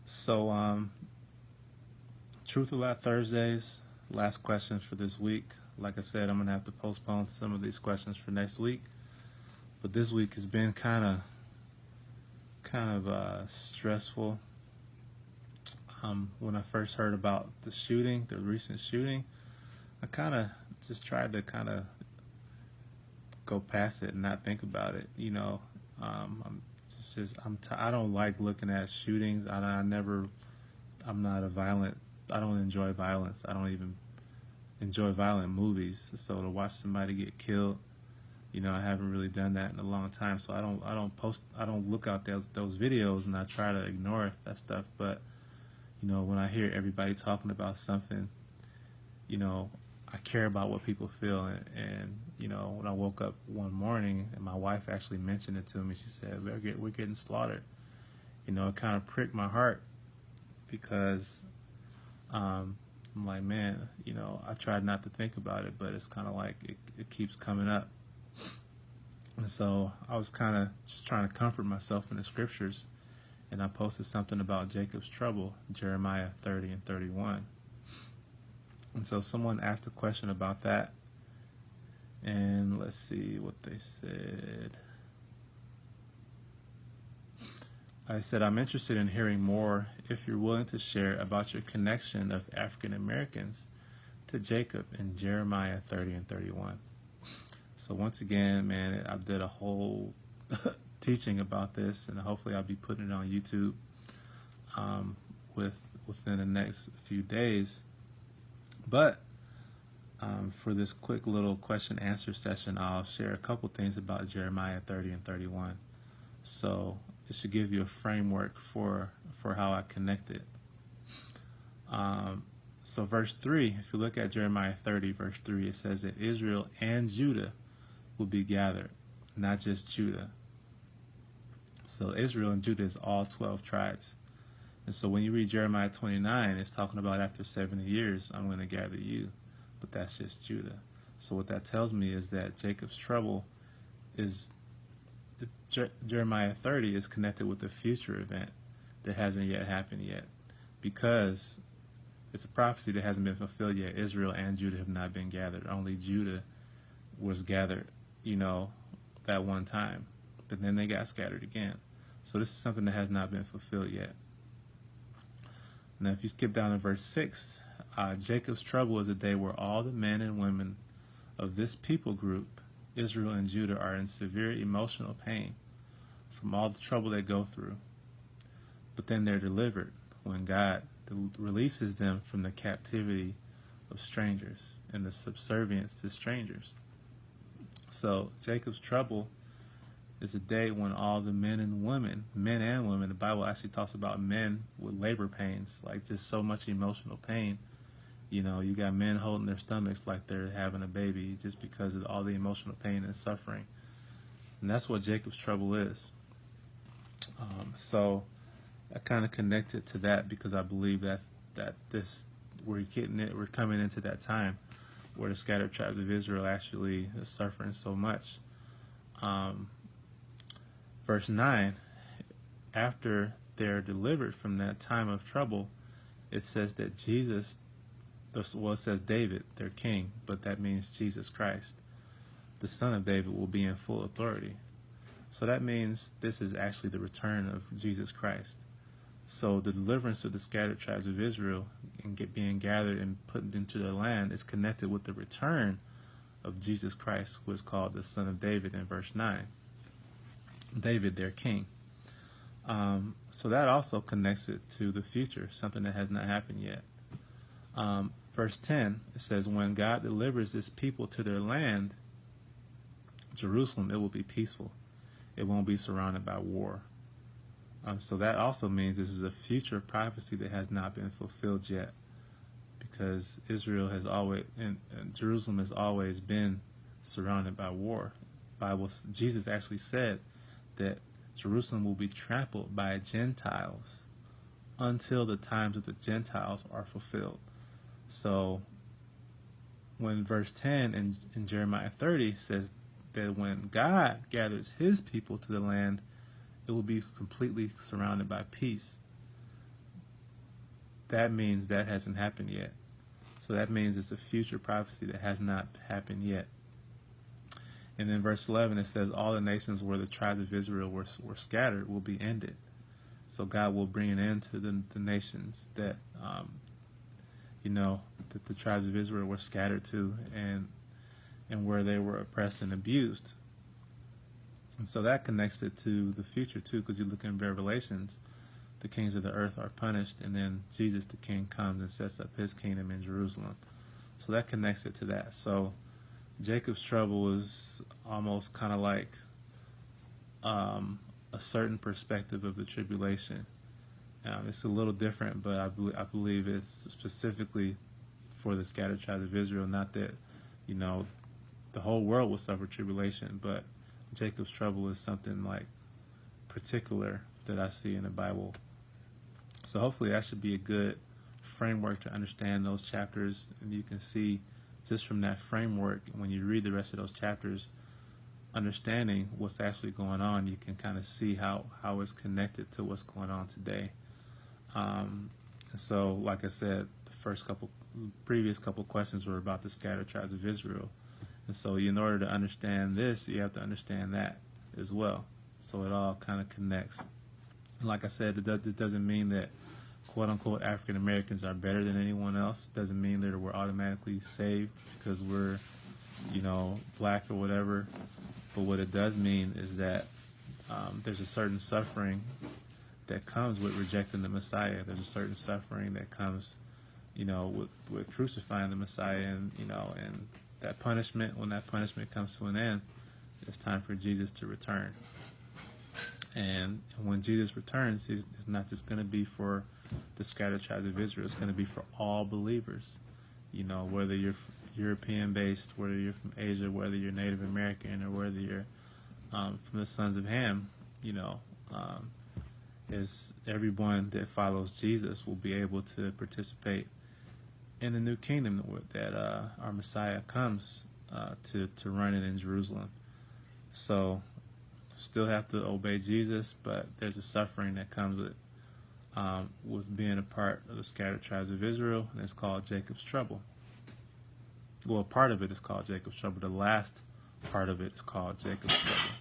So, Truth or Lie Thursdays, last questions for this week. Like I said, I'm going to have to postpone some of these questions for next week. But this week has been kind of stressful. When I first heard about the shooting, the recent shooting, I kind of just tried to kind of go past it and not think about it. I don't like looking at shootings. I'm not a violent. I don't enjoy violence. I don't even enjoy violent movies. So to watch somebody get killed, I haven't really done that in a long time. So I don't look out those videos, and I try to ignore that stuff. But when I hear everybody talking about something, I care about what people feel. And when I woke up one morning, and my wife actually mentioned it to me, she said, we're getting slaughtered. It kind of pricked my heart because I'm like, man, I tried not to think about it, but it's kind of like it keeps coming up. And so I was kind of just trying to comfort myself in the scriptures, and I posted something about Jacob's trouble, Jeremiah 30 and 31. And so someone asked a question about that, and let's see what they said. I said, I'm interested in hearing more if you're willing to share about your connection of African Americans to Jacob in Jeremiah 30 and 31. So once again, man, I did a whole teaching about this, and hopefully I'll be putting it on YouTube within the next few days. But for this quick little question answer session, I'll share a couple things about Jeremiah 30 and 31. So it should give you a framework for how I connect it. So verse 3, if you look at Jeremiah 30, verse 3, it says that Israel and Judah will be gathered, not just Judah. So Israel and Judah is all 12 tribes. And so when you read Jeremiah 29, it's talking about after 70 years, I'm going to gather you. But that's just Judah. So what that tells me is that Jacob's trouble is, Jeremiah 30 is connected with a future event that hasn't yet happened yet, because it's a prophecy that hasn't been fulfilled yet. Israel and Judah have not been gathered. Only Judah was gathered, that one time. But then they got scattered again. So this is something that has not been fulfilled yet. Now, if you skip down to verse 6, Jacob's trouble is a day where all the men and women of this people group, Israel and Judah, are in severe emotional pain from all the trouble they go through. But then they're delivered when God releases them from the captivity of strangers and the subservience to strangers. So Jacob's trouble is a day when all the men and women, the Bible actually talks about men with labor pains, like just so much emotional pain. You got men holding their stomachs like they're having a baby just because of all the emotional pain and suffering. And that's what Jacob's trouble is. So I kind of connected to that because I believe we're coming into that time where the scattered tribes of Israel actually is suffering so much. Verse 9, after they're delivered from that time of trouble, it says that it says David, their king, but that means Jesus Christ, the son of David, will be in full authority. So that means this is actually the return of Jesus Christ. So the deliverance of the scattered tribes of Israel and being gathered and put into their land is connected with the return of Jesus Christ, who is called the son of David in verse 9. David, their king. So that also connects it to the future, something that has not happened yet. Verse 10, it says, when God delivers this people to their land, Jerusalem, it will be peaceful. It won't be surrounded by war. So that also means this is a future prophecy that has not been fulfilled yet, because Israel has always, and Jerusalem has always been surrounded by war. Jesus actually said that Jerusalem will be trampled by Gentiles until the times of the Gentiles are fulfilled. So when verse 10 in Jeremiah 30 says that when God gathers his people to the land, it will be completely surrounded by peace. that means that hasn't happened yet. So that means it's a future prophecy that has not happened yet. And in verse 11 it says, all the nations where the tribes of Israel were scattered will be ended. So God will bring an end to the nations that, that the tribes of Israel were scattered to, and where they were oppressed and abused. And so that connects it to the future too, because you look in Revelations, the kings of the earth are punished, and then Jesus the King comes and sets up his kingdom in Jerusalem. So that connects it to that. So Jacob's trouble is almost kind of like a certain perspective of the tribulation. It's a little different, but I believe it's specifically for the scattered tribes of Israel. Not that, the whole world will suffer tribulation, but Jacob's trouble is something like particular that I see in the Bible. So hopefully that should be a good framework to understand those chapters, and you can see just from that framework, when you read the rest of those chapters, understanding what's actually going on, you can kind of see how it's connected to what's going on today. So like I said, the previous couple questions were about the scattered tribes of Israel. And so in order to understand this, you have to understand that as well. So it all kind of connects. And like I said, it doesn't mean that quote-unquote African Americans are better than anyone else. It doesn't mean that we're automatically saved because we're, black or whatever. But what it does mean is that there's a certain suffering that comes with rejecting the Messiah. There's a certain suffering that comes, with crucifying the Messiah, and that punishment. When that punishment comes to an end, it's time for Jesus to return. And when Jesus returns, it's not just going to be for the scattered tribes of Israel. It's going to be for all believers. Whether you're European-based, whether you're from Asia, whether you're Native American, or whether you're from the sons of Ham, is everyone that follows Jesus will be able to participate in the new kingdom that our Messiah comes to run it in Jerusalem. So still have to obey Jesus, but there's a suffering that comes with being a part of the scattered tribes of Israel, and it's called Jacob's trouble. Well, part of it is called Jacob's trouble. The last part of it is called Jacob's trouble.